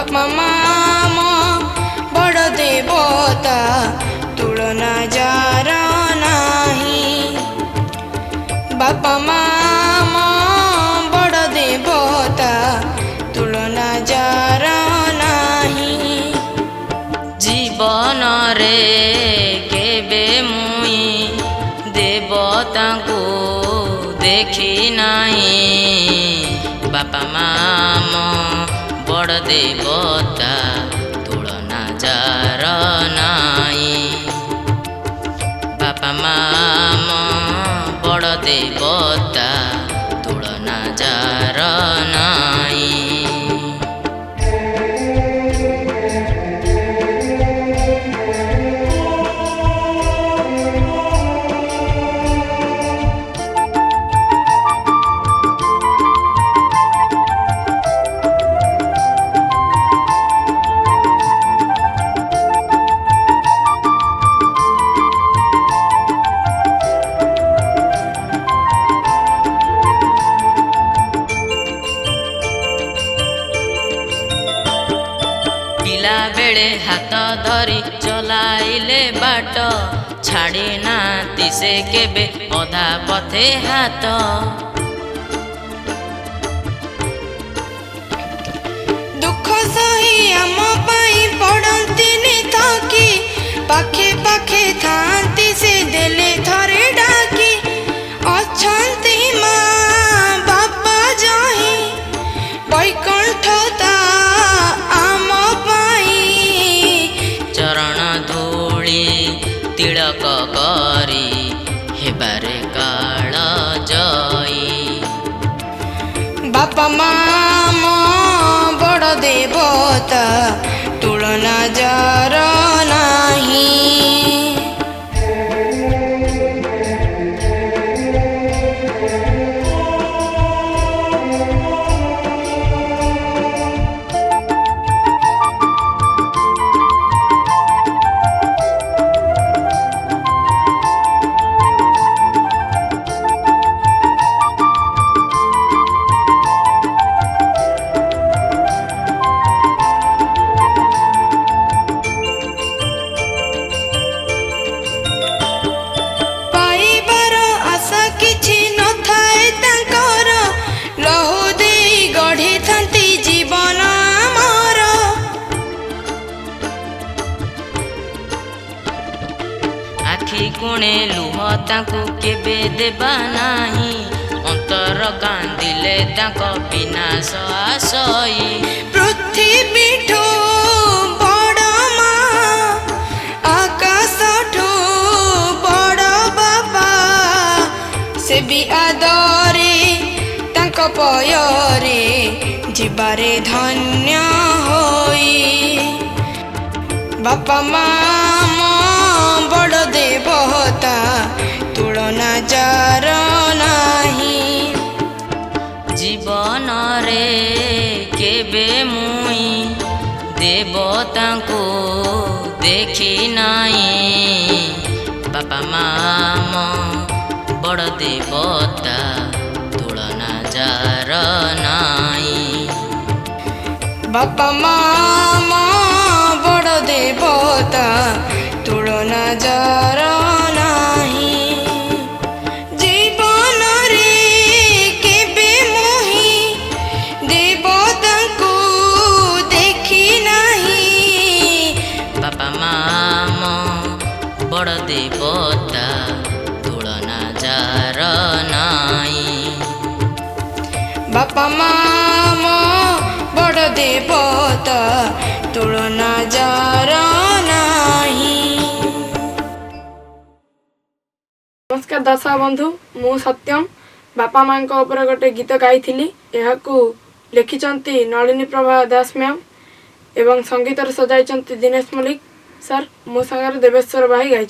बापा माम बड़ देवता तुलना जार नाही। बापा माम बड़ देवता तुलना जार नाही। जीवन रे केबे मुई देवता को देखी नहीं। बापा माम बड़ देवता तुलना जार नाही। बापा माम बड़ देवता तुलना जार नाही। पिला बेले हाथ धरी चलाइले बाट छाड़ी नाती से केबे अधा पथे हाथ। दुख सही आम पाई पड़ती थकी पाखे पाखे थांती से देले थरे डाकी। अछंती माँ बापा जही वैकुंठता आम पाई। चरण धूली तिलक करी हेबारे काल जई। बापा माम बड़ देवता तुलना जार नाही। पाइबार आशा किछि नथाए तांकर लहू देई गढ़ी थांती जीवन आमर। आखि कोणे लुह तांकु केबे देबा नाही। अंतर कांदिले तांक विनाश आसई। पृथ्वीठू बड़ माँ आकाशठू बड़ बापा से भी आदरे तांक पयरे जीवारे धन्य होई। बापा माम बड़ देवता तुलना जार नाही। जीवन रे केबे मुई देवता को देखी नहीं। बापा माम बड़ देवता तुलना जार नाही। बापा माम बड़ देवता तुलना जार नाही। जीवन रे केबे मोहि देवता को देखी नहीं। बापा माम बड़ देवता तुलना जार नाही। बापा माम बड़ देवता तुलना जार नाही। नमस्कार दर्शक बंधु, मु सत्यम बापा माँ ऊपर गोटे गीत गाई लिखिंट नलिनी प्रभा दास मैम एवं संगीत सजाई दिनेश मल्लिक सर। मो संगे देवेश्वर भाई गाई।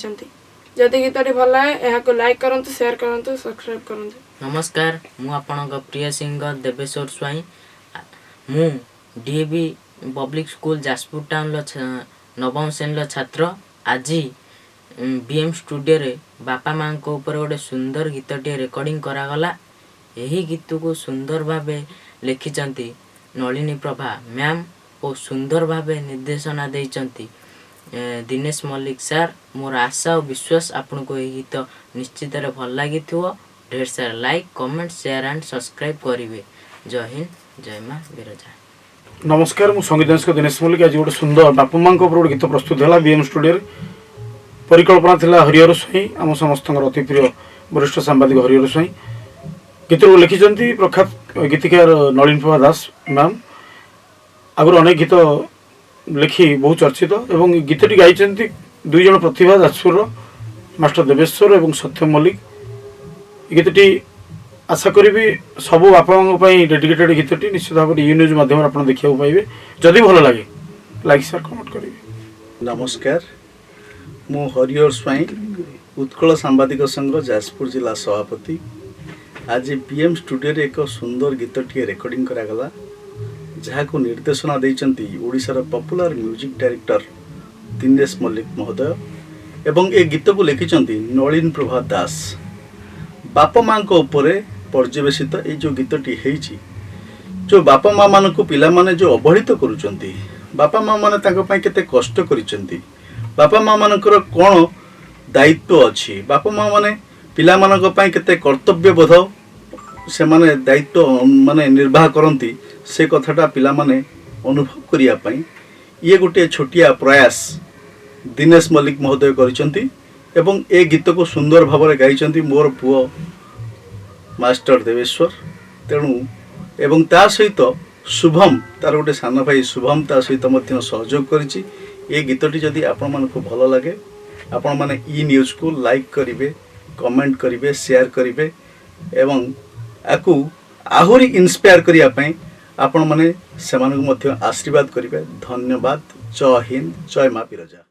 जदि गीतटी भल लगे यहाँ लाइक करूँ, शेयर करूँ, सब्सक्राइब करूँ। नमस्कार, मु आपणक प्रिय सिंगर देवेश्वर स्वाई। मु DAV public school Jajpur town नवम श्रेणी छात्र। आज बीएम स्टूडियो रे बापा माँ ऊपर गोटे सुंदर गीतटे रेकर्डिंग करागला। यही गीत को सुंदर भावे लिखिंट नलिनी प्रभा मैम ଓ ସୁନ୍ଦର ଭାବେ ନିର୍ଦ୍ଦେଶନା ଦେଇଛନ୍ତି ଦିନେଶ ମଲ୍ଲିକ ସାର୍। ମୋର ଆଶା ଓ ବିଶ୍ୱାସ ଆପଣଙ୍କୁ ଏହି ଗୀତ ନିଶ୍ଚିତରେ ଭଲ ଲାଗିଥିବ। ଢେର ସାରା like, comment, share and subscribe କରିବେ। ଜୟ ହିନ୍ଦ, ଜୟ ମା ବିରଜା। नमस्कार मु संगीत दिनेश मल्लिक। आज गोटे सुंदर बापा माँ गोटे गीत प्रस्तुत है बीएम स्टूडियो। परिकल्पना थिला हरिहर स्वाई, आम समस्त अति प्रिय वरिष्ठ सांबादिक हरिहर स्वाई। गीत को लिखिं प्रख्यात गीतिकार नलिन प्रभा दास मैम। आगुरी अनेक गीत लिखि बहु चर्चित एवं गीतटी गाई दुई जन प्रतिभा जाजपुर मास्टर देवेश्वर और सत्यम मल्लिक। गीतटी आशा करी सब बापा माँ डेडिकेटेड गीतटी निश्चित भाव यू न्यूज माध्यम आप देखा पाइबे। जदि भल लगे लाइक शेयर कमेंट करेंगे। नमस्कार, मु हरिहर स्वाई, उत्कल सांबादिक संघ जाजपुर जिला सभापति। आज पीएम स्टूडियो रे एक सुंदर गीतटी रेकर्डिंग करागला, जहाँ को निर्देशना देइचंती ओडिशार popular music director Dinesh Mallick महोदय एवं ए गीत को लिखिचंती नलिन प्रभा दास। बापा माँ उपरे पर्यवेसित ये जो गीतटी है, जो बापा माँ मान को पिला माने जो अवहेलित करुचंती, बापा माँ माने तांको पई केते कष्ट करिचंती, बापा माँ मानकर कौन दायित्व अच्छी, बापा माँ माने पिला मानक पई केते कर्तव्यबोध से माने दायित्व माने निर्वाह करती, से कथाटा पिला माने अनुभव करिया पई ये गोटे छोटिया प्रयास दिनेश मल्लिक महोदय करिचंती एवं ए गीत को सुंदर भाव में गाइचंती मोर पुओ मास्टर देवेश्वर। तेणु एवं ता सहित शुभम तार गोटे सान भाई शुभम ता सहित सहयोग करिछि। ए गीतटी जदि आपण मानकु भल लगे आपण माने ई न्यूज को लाइक करिवे, कमेंट करिवे, शेयर करिवे एवं आकु आहुरी इंस्पायर करिया पई आपण माने सेमानकु मध्य आशीर्वाद करिवे। धन्यवाद। जय हिंद, जय मां बिरजा।